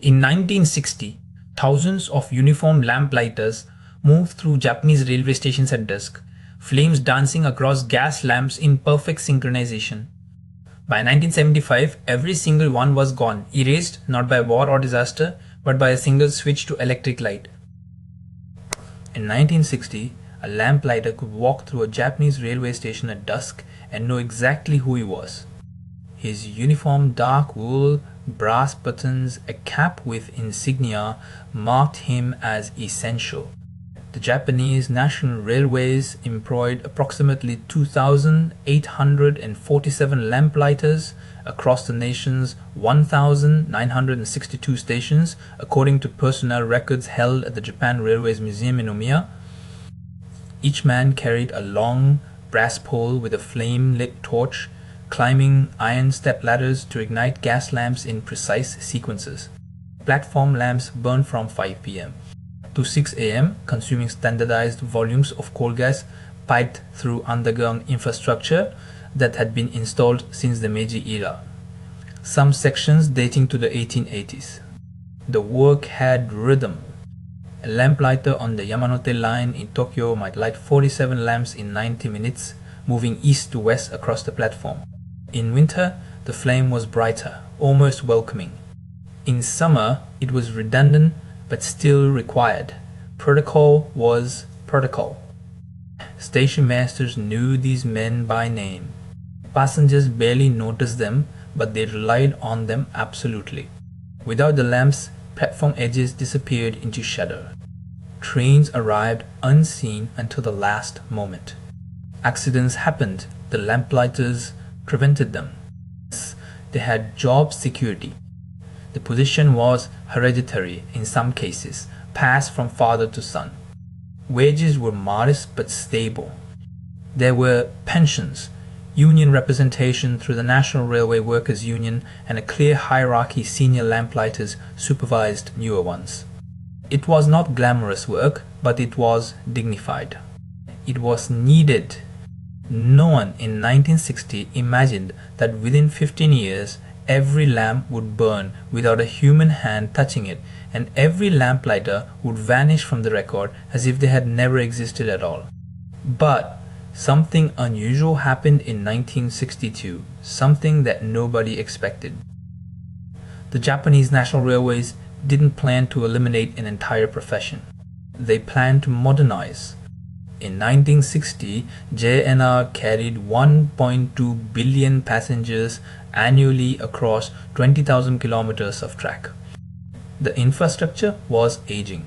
In 1960, thousands of uniformed lamplighters moved through Japanese railway stations at dusk, flames dancing across gas lamps in perfect synchronization. By 1975, every single one was gone, erased not by war or disaster, but by a single switch to electric light. In 1960, a lamplighter could walk through a Japanese railway station at dusk and know exactly who he was. His uniform, dark wool, brass buttons, a cap with insignia marked him as essential. The Japanese National Railways employed approximately 2,847 lamplighters across the nation's 1,962 stations, according to personnel records held at the Japan Railways Museum in Omiya. Each man carried a long brass pole with a flame-lit torch, climbing iron step ladders to ignite gas lamps in precise sequences. Platform lamps burned from 5 p.m. to 6 a.m., consuming standardized volumes of coal gas piped through underground infrastructure that had been installed since the Meiji era, some sections dating to the 1880s. The work had rhythm. A lamplighter on the Yamanote line in Tokyo might light 47 lamps in 90 minutes, moving east to west across the platform. In winter, the flame was brighter, almost welcoming. In summer, it was redundant but still required. Protocol was protocol. Station masters knew these men by name. Passengers barely noticed them, but they relied on them absolutely. Without the lamps, platform edges disappeared into shadow. Trains arrived unseen until the last moment. Accidents happened. The lamplighters prevented them. They had job security. The position was hereditary in some cases, passed from father to son. Wages were modest but stable. There were pensions, union representation through the National Railway Workers' Union, and a clear hierarchy. Senior lamplighters supervised newer ones. It was not glamorous work, but it was dignified. It was needed. No one in 1960 imagined that within 15 years, every lamp would burn without a human hand touching it, and every lamplighter would vanish from the record as if they had never existed at all. But something unusual happened in 1962, something that nobody expected. The Japanese National Railways didn't plan to eliminate an entire profession. They planned to modernize. In 1960, JNR carried 1.2 billion passengers annually across 20,000 kilometers of track. The infrastructure was aging.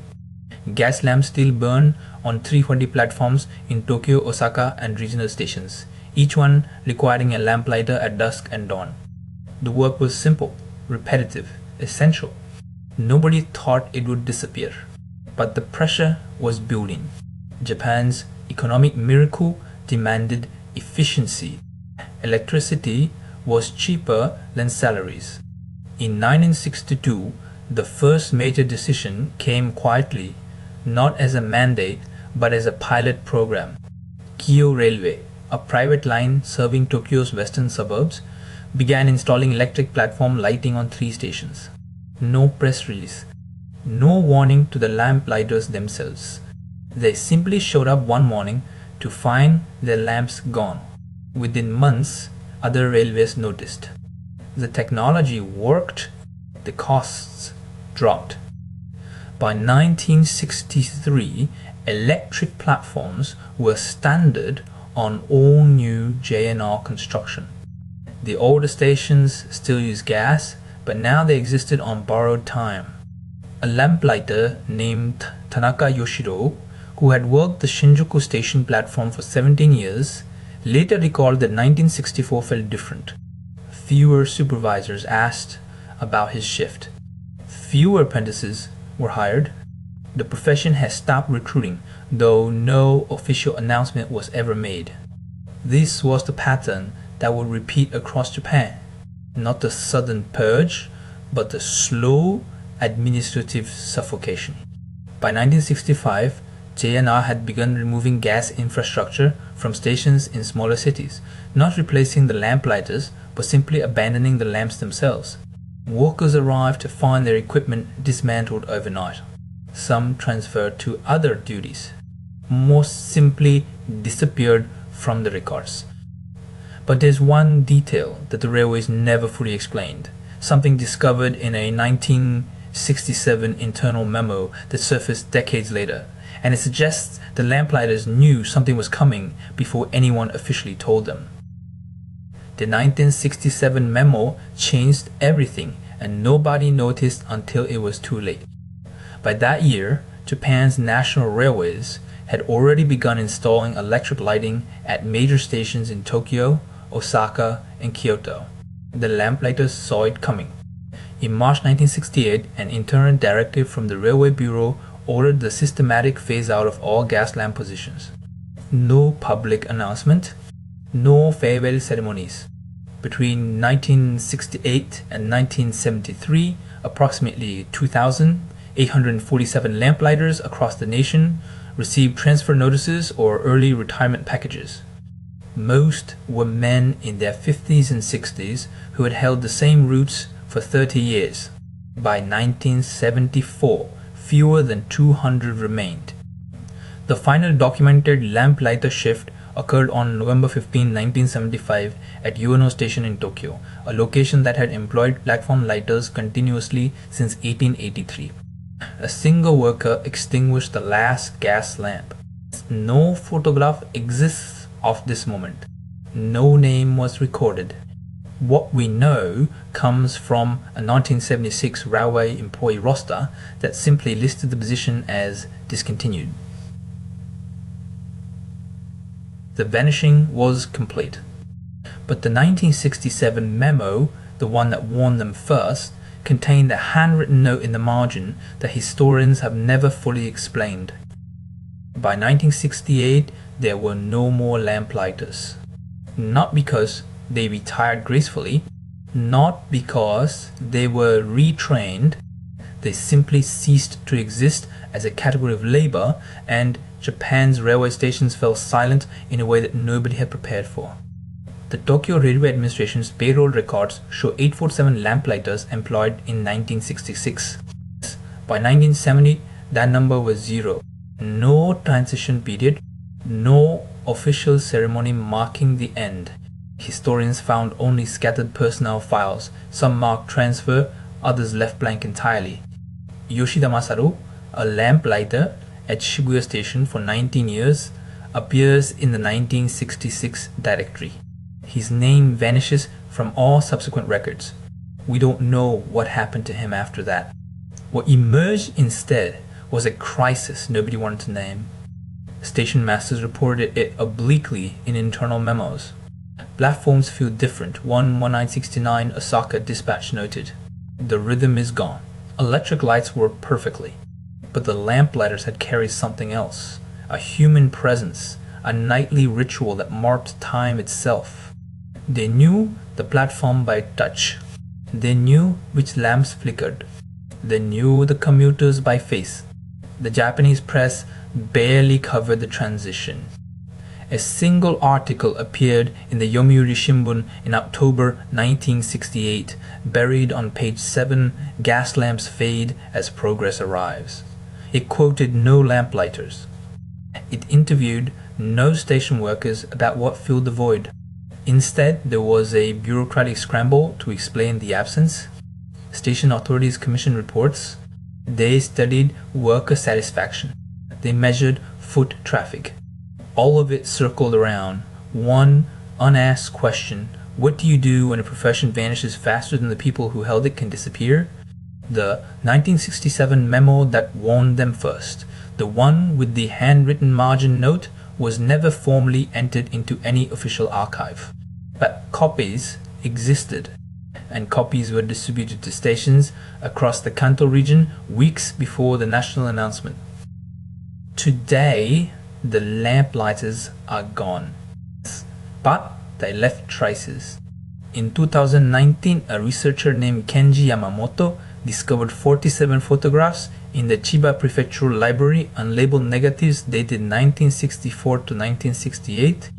Gas lamps still burn on 320 platforms in Tokyo, Osaka, and regional stations, each one requiring a lamplighter at dusk and dawn. The work was simple, repetitive, essential. Nobody thought it would disappear, but the pressure was building. Japan's economic miracle demanded efficiency. Electricity was cheaper than salaries. In 1962, the first major decision came quietly, not as a mandate but as a pilot program. Kyo Railway, a private line serving Tokyo's western suburbs, began installing electric platform lighting on 3 stations. No press release, no warning to the lamplighters themselves. They simply showed up one morning to find their lamps gone. Within months, other railways noticed. The technology worked, the costs dropped. By 1963, electric platforms were standard on all new JNR construction. The older stations still used gas, but now they existed on borrowed time. A lamplighter named Tanaka Yoshiro, who had worked the Shinjuku station platform for 17 years, later recalled that 1964 felt different. Fewer supervisors asked about his shift. Fewer apprentices were hired. The profession has stopped recruiting, though no official announcement was ever made. This was the pattern that would repeat across Japan. Not the sudden purge, but the slow administrative suffocation. By 1965, JNR had begun removing gas infrastructure from stations in smaller cities, not replacing the lamplighters, but simply abandoning the lamps themselves. Workers arrived to find their equipment dismantled overnight. Some transferred to other duties. Most simply disappeared from the records. But there's one detail that the railways never fully explained, something discovered in a 1967 internal memo that surfaced decades later, and it suggests the Lamplighters knew something was coming before anyone officially told them. The 1967 memo changed everything, and nobody noticed until it was too late. By that year, Japan's national railways had already begun installing electric lighting at major stations in Tokyo, Osaka, and Kyoto. The Lamplighters saw it coming. In March 1968, an interim directive from the Railway Bureau ordered the systematic phase-out of all gas lamp positions. No public announcement, no farewell ceremonies. Between 1968 and 1973, approximately 2,847 lamplighters across the nation received transfer notices or early retirement packages. Most were men in their 50s and 60s who had held the same routes for 30 years. By 1974, fewer than 200 remained. The final documented lamplighter shift occurred on November 15, 1975 at Ueno Station in Tokyo, a location that had employed platform lighters continuously since 1883. A single worker extinguished the last gas lamp. No photograph exists of this moment. No name was recorded. What we know comes from a 1976 railway employee roster that simply listed the position as discontinued. The vanishing was complete. But the 1967 memo, the one that warned them first, contained a handwritten note in the margin that historians have never fully explained. By 1968, there were no more lamplighters. Not because they retired gracefully, not because they were retrained, they simply ceased to exist as a category of labor, and Japan's railway stations fell silent in a way that nobody had prepared for. The Tokyo Railway Administration's payroll records show 847 lamplighters employed in 1966. By 1970, that number was 0. No transition period, no official ceremony marking the end. Historians found only scattered personnel files, some marked transfer, others left blank entirely. Yoshida Masaru, a lamplighter at Shibuya Station for 19 years, appears in the 1966 directory. His name vanishes from all subsequent records. We don't know what happened to him after that. What emerged instead was a crisis nobody wanted to name. Station masters reported it obliquely in internal memos. Platforms feel different, 1969 Osaka Dispatch noted. The rhythm is gone. Electric lights work perfectly, but the lamplighters had carried something else, a human presence, a nightly ritual that marked time itself. They knew the platform by touch. They knew which lamps flickered. They knew the commuters by face. The Japanese press barely covered the transition. A single article appeared in the Yomiuri Shimbun in October 1968, buried on page 7, "Gas lamps fade as progress arrives." It quoted no lamplighters. It interviewed no station workers about what filled the void. Instead, there was a bureaucratic scramble to explain the absence. Station authorities commissioned reports. They studied worker satisfaction. They measured foot traffic. All of it circled around one unasked question: what do you do when a profession vanishes faster than the people who held it can disappear? The 1967 memo that warned them first, the one with the handwritten margin note, was never formally entered into any official archive. But copies existed, and copies were distributed to stations across the Kanto region weeks before the national announcement. Today, the lamplighters are gone, but they left traces. In 2019, a researcher named Kenji Yamamoto discovered 47 photographs in the Chiba Prefectural Library, unlabeled negatives dated 1964 to 1968,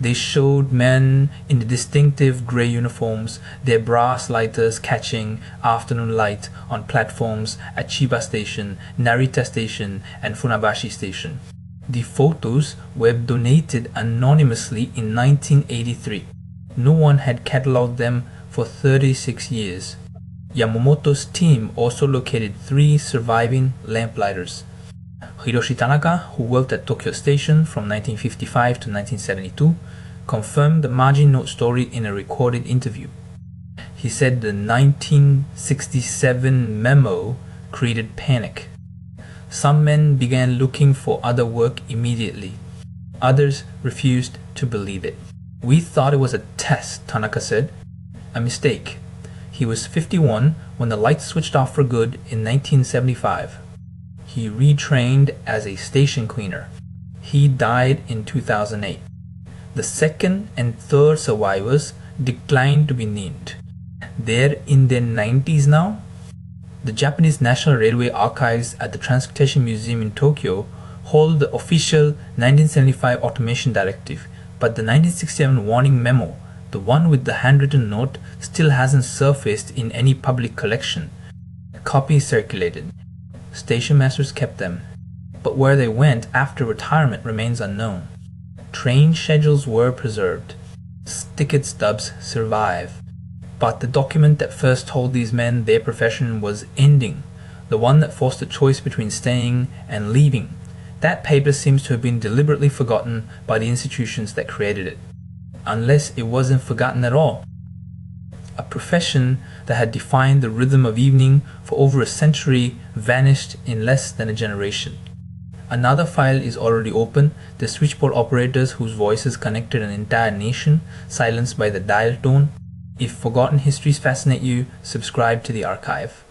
They showed men in the distinctive grey uniforms, their brass lighters catching afternoon light on platforms at Chiba Station, Narita Station, and Funabashi Station. The photos were donated anonymously in 1983. No one had catalogued them for 36 years. Yamamoto's team also located 3 surviving Lamplighters. Hiroshi Tanaka, who worked at Tokyo Station from 1955 to 1972, confirmed the margin note story in a recorded interview. He said the 1967 memo created panic. Some men began looking for other work immediately. Others refused to believe it. "We thought it was a test," Tanaka said. A mistake. He was 51 when the lights switched off for good in 1975. He retrained as a station cleaner. He died in 2008. The second and third survivors declined to be named. They're in their 90s now. The Japanese National Railway Archives at the Transportation Museum in Tokyo hold the official 1975 Automation Directive, but the 1967 warning memo, the one with the handwritten note, still hasn't surfaced in any public collection. Copies circulated. Station masters kept them, but where they went after retirement remains unknown. Train schedules were preserved. Ticket stubs survive. But the document that first told these men their profession was ending, the one that forced a choice between staying and leaving, that paper seems to have been deliberately forgotten by the institutions that created it. Unless it wasn't forgotten at all. A profession that had defined the rhythm of evening for over a century vanished in less than a generation. Another file is already open, the switchboard operators whose voices connected an entire nation, silenced by the dial tone. If forgotten histories fascinate you, subscribe to the archive.